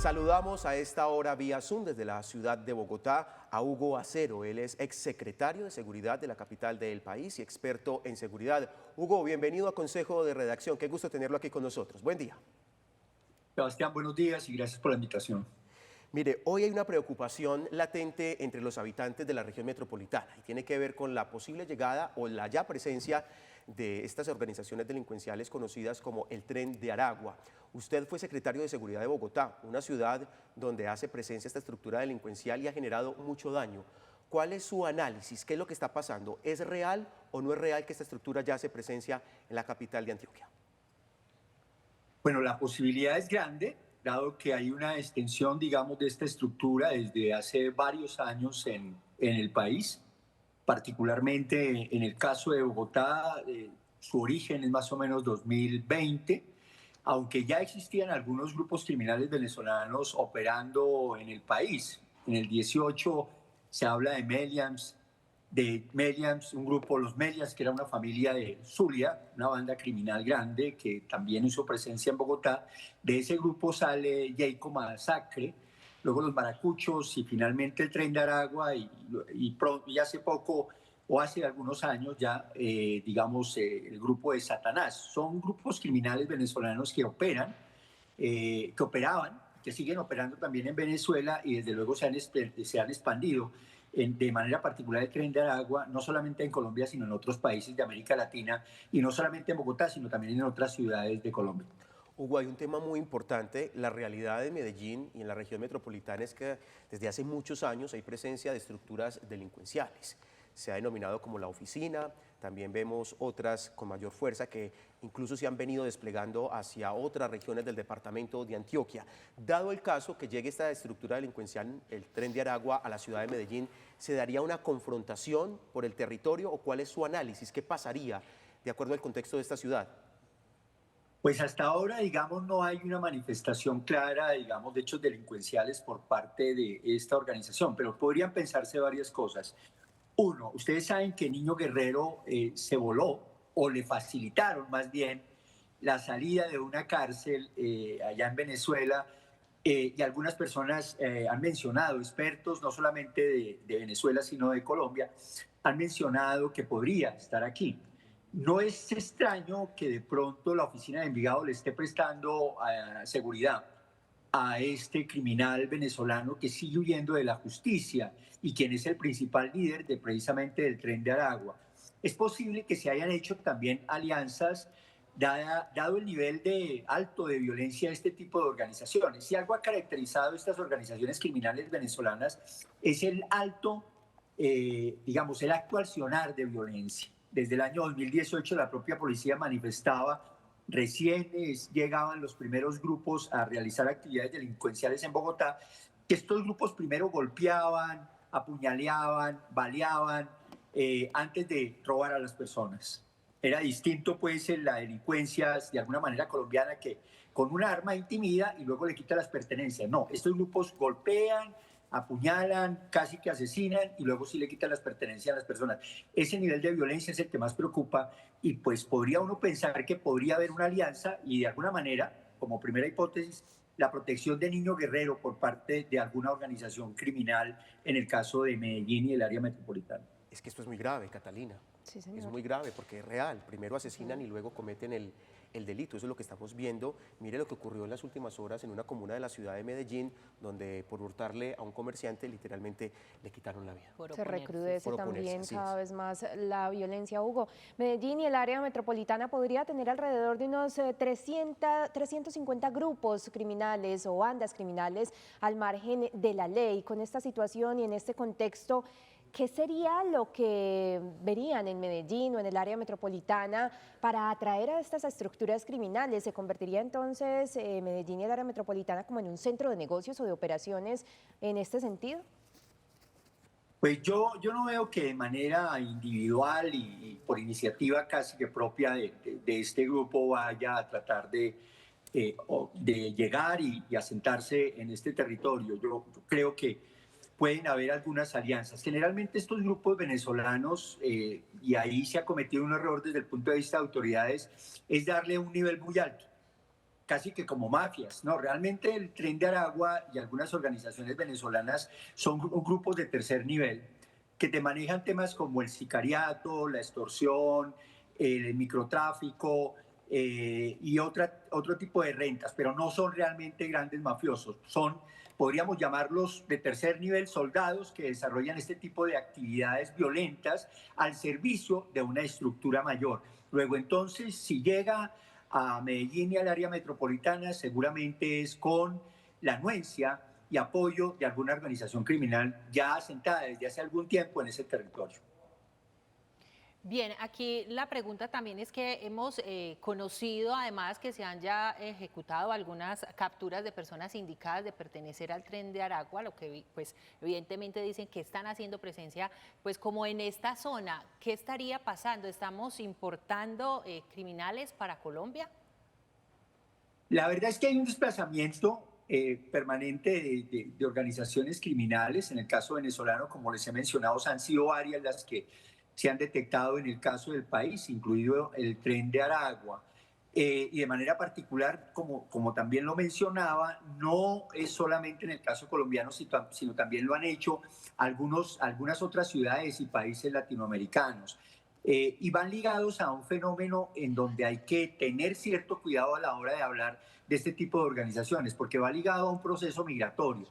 Saludamos a esta hora vía Zoom desde la ciudad de Bogotá a Hugo Acero. Él es exsecretario de Seguridad de la capital del país y experto en seguridad. Hugo, bienvenido a Consejo de Redacción. Qué gusto tenerlo aquí con nosotros. Buen día. Sebastián, buenos días y gracias por la invitación. Mire, hoy hay una preocupación latente entre los habitantes de la región metropolitana y tiene que ver con la posible llegada o la ya presencia de estas organizaciones delincuenciales conocidas como el Tren de Aragua. Usted fue secretario de Seguridad de Bogotá, una ciudad donde hace presencia esta estructura delincuencial y ha generado mucho daño. ¿Cuál es su análisis? ¿Qué es lo que está pasando? ¿Es real o no es real que esta estructura ya hace presencia en la capital de Antioquia? Bueno, la posibilidad es grande, dado que hay una extensión, digamos, de esta estructura desde hace varios años en el país, particularmente en el caso de Bogotá, su origen es más o menos 2020, aunque ya existían algunos grupos criminales venezolanos operando en el país. En el 18 se habla de Melians, un grupo, los Melians, que era una familia de Zulia, una banda criminal grande que también hizo presencia en Bogotá. De ese grupo sale Jayco Masacre, luego los Maracuchos y finalmente el Tren de Aragua y hace poco o hace algunos años ya, el grupo de Satanás. Son grupos criminales venezolanos que operaban, que siguen operando también en Venezuela y desde luego se han expandido de manera particular el Tren de Aragua, no solamente en Colombia, sino en otros países de América Latina y no solamente en Bogotá, sino también en otras ciudades de Colombia. Hugo, hay un tema muy importante. La realidad de Medellín y en la región metropolitana es que desde hace muchos años hay presencia de estructuras delincuenciales. Se ha denominado como la oficina, también vemos otras con mayor fuerza que incluso se han venido desplegando hacia otras regiones del departamento de Antioquia. Dado el caso que llegue esta estructura delincuencial, el Tren de Aragua, a la ciudad de Medellín, ¿se daría una confrontación por el territorio o cuál es su análisis? ¿Qué pasaría de acuerdo al contexto de esta ciudad? Pues hasta ahora, digamos, no hay una manifestación clara, digamos, de hechos delincuenciales por parte de esta organización, pero podrían pensarse varias cosas. Uno, ustedes saben que Niño Guerrero se voló o le facilitaron más bien la salida de una cárcel allá en Venezuela y algunas personas han mencionado, expertos no solamente de Venezuela sino de Colombia, han mencionado que podría estar aquí. No es extraño que de pronto la oficina de Envigado le esté prestando seguridad a este criminal venezolano que sigue huyendo de la justicia y quien es el principal líder de precisamente del Tren de Aragua. Es posible que se hayan hecho también alianzas dado el nivel de alto de violencia de este tipo de organizaciones. Si algo ha caracterizado estas organizaciones criminales venezolanas es el alto, el acto accionar de violencia. Desde el año 2018 la propia policía manifestaba. Recién llegaban los primeros grupos a realizar actividades delincuenciales en Bogotá, que estos grupos primero golpeaban, apuñaleaban, baleaban, antes de robar a las personas. Era distinto, pues, en la delincuencia, de alguna manera colombiana, que con un arma intimida y luego le quita las pertenencias. No, estos grupos golpean, apuñalan, casi que asesinan y luego sí le quitan las pertenencias a las personas. Ese nivel de violencia es el que más preocupa y pues podría uno pensar que podría haber una alianza y de alguna manera, como primera hipótesis, la protección de Niño Guerrero por parte de alguna organización criminal en el caso de Medellín y el área metropolitana. Es que esto es muy grave, Catalina. Sí, señor. Es muy grave porque es real. Primero asesinan y luego cometen el delito. Eso es lo que estamos viendo. Mire lo que ocurrió en las últimas horas en una comuna de la ciudad de Medellín, donde por hurtarle a un comerciante literalmente le quitaron la vida. Se recrudece también cada vez más la violencia, Hugo. Medellín y el área metropolitana podría tener alrededor de unos 350 grupos criminales o bandas criminales al margen de la ley. Con esta situación y en este contexto, ¿qué sería lo que verían en Medellín o en el área metropolitana para atraer a estas estructuras criminales? ¿Se convertiría entonces Medellín y el área metropolitana como en un centro de negocios o de operaciones en este sentido? Pues yo no veo que de manera individual y por iniciativa casi que propia de este grupo vaya a tratar de llegar y asentarse en este territorio. Yo creo que pueden haber algunas alianzas. Generalmente estos grupos venezolanos, y ahí se ha cometido un error desde el punto de vista de autoridades, es darle un nivel muy alto. casi que como mafias, ¿no? Realmente el Tren de Aragua y algunas organizaciones venezolanas son grupos de tercer nivel que te manejan temas como el sicariato, la extorsión, el microtráfico y otro tipo de rentas, pero no son realmente grandes mafiosos, son, podríamos llamarlos de tercer nivel, soldados que desarrollan este tipo de actividades violentas al servicio de una estructura mayor. Luego entonces, si llega a Medellín y al área metropolitana, seguramente es con la anuencia y apoyo de alguna organización criminal ya asentada desde hace algún tiempo en ese territorio. Bien, aquí la pregunta también es que hemos conocido además que se han ya ejecutado algunas capturas de personas indicadas de pertenecer al Tren de Aragua, lo que pues evidentemente dicen que están haciendo presencia pues como en esta zona. ¿Qué estaría pasando? ¿Estamos importando criminales para Colombia? La verdad es que hay un desplazamiento permanente de organizaciones criminales. En el caso venezolano, como les he mencionado, han sido varias las que se han detectado en el caso del país, incluido el Tren de Aragua. Y de manera particular, como también lo mencionaba, no es solamente en el caso colombiano, sino también lo han hecho algunas otras ciudades y países latinoamericanos. Y van ligados a un fenómeno en donde hay que tener cierto cuidado a la hora de hablar de este tipo de organizaciones, porque va ligado a un proceso migratorio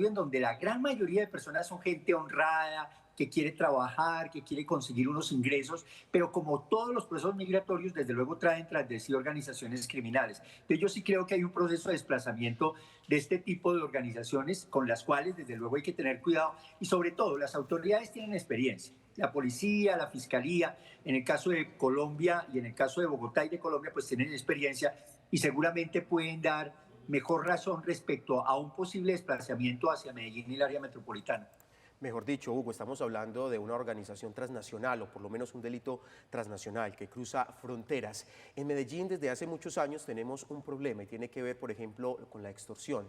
en donde la gran mayoría de personas son gente honrada, que quiere trabajar, que quiere conseguir unos ingresos, pero como todos los procesos migratorios, desde luego traen tras de sí organizaciones criminales. Entonces yo sí creo que hay un proceso de desplazamiento de este tipo de organizaciones con las cuales desde luego hay que tener cuidado y sobre todo las autoridades tienen experiencia. La policía, la fiscalía, en el caso de Colombia y en el caso de Bogotá y de Colombia, pues tienen experiencia y seguramente pueden dar mejor razón respecto a un posible desplazamiento hacia Medellín y el área metropolitana. Mejor dicho, Hugo, estamos hablando de una organización transnacional o por lo menos un delito transnacional que cruza fronteras. En Medellín desde hace muchos años tenemos un problema y tiene que ver, por ejemplo, con la extorsión,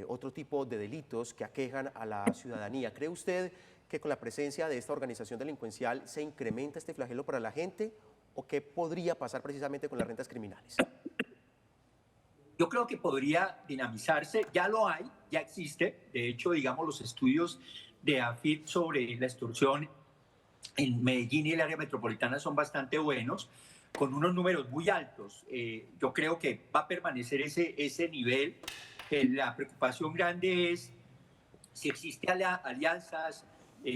otro tipo de delitos que aquejan a la ciudadanía. ¿Cree usted que con la presencia de esta organización delincuencial se incrementa este flagelo para la gente o qué podría pasar precisamente con las rentas criminales? Yo creo que podría dinamizarse, ya lo hay, ya existe. De hecho, digamos, los estudios de AFIP sobre la extorsión en Medellín y el área metropolitana son bastante buenos, con unos números muy altos. Yo creo que va a permanecer ese nivel. La preocupación grande es si existen alianzas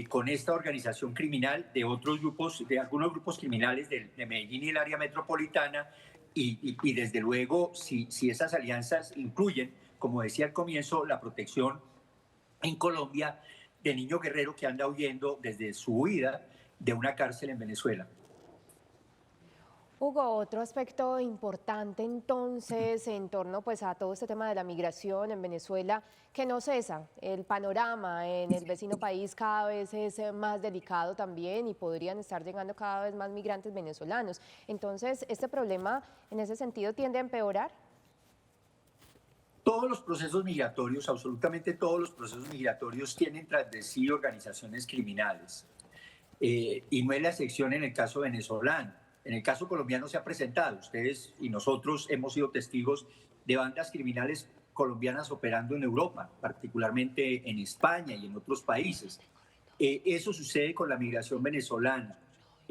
con esta organización criminal de otros grupos, de algunos grupos criminales de Medellín y el área metropolitana, y desde luego si esas alianzas incluyen, como decía al comienzo, la protección en Colombia de niño guerrero que anda huyendo desde su huida de una cárcel en Venezuela. Hugo, otro aspecto importante entonces en torno pues a todo este tema de la migración en Venezuela que no cesa. El panorama en el vecino país cada vez es más delicado también y podrían estar llegando cada vez más migrantes venezolanos. Entonces, ¿este problema en ese sentido tiende a empeorar? Todos los procesos migratorios, absolutamente todos los procesos migratorios tienen tras de sí organizaciones criminales. Y no es la excepción en el caso venezolano. En el caso colombiano se ha presentado. Ustedes y nosotros hemos sido testigos de bandas criminales colombianas operando en Europa, particularmente en España y en otros países. Eso sucede con la migración venezolana.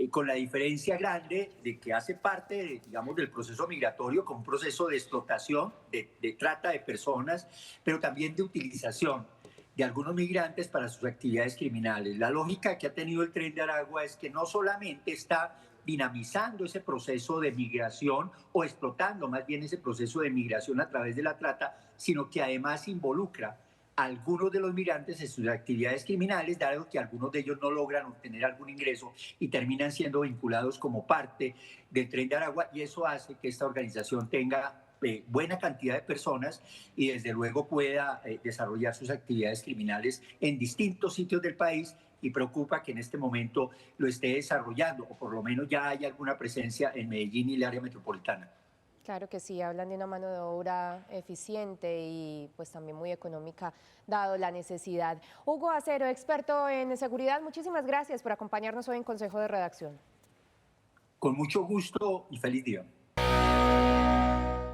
Con la diferencia grande de que hace parte, digamos, del proceso migratorio, con un proceso de explotación, de trata de personas, pero también de utilización de algunos migrantes para sus actividades criminales. La lógica que ha tenido el Tren de Aragua es que no solamente está dinamizando ese proceso de migración o explotando más bien ese proceso de migración a través de la trata, sino que además involucra algunos de los migrantes en sus actividades criminales, dado que algunos de ellos no logran obtener algún ingreso y terminan siendo vinculados como parte del Tren de Aragua, y eso hace que esta organización tenga buena cantidad de personas y desde luego pueda desarrollar sus actividades criminales en distintos sitios del país, y preocupa que en este momento lo esté desarrollando o por lo menos ya haya alguna presencia en Medellín y el área metropolitana. Claro que sí, hablan de una mano de obra eficiente y pues también muy económica, dado la necesidad. Hugo Acero, experto en seguridad, muchísimas gracias por acompañarnos hoy en Consejo de Redacción. Con mucho gusto y feliz día.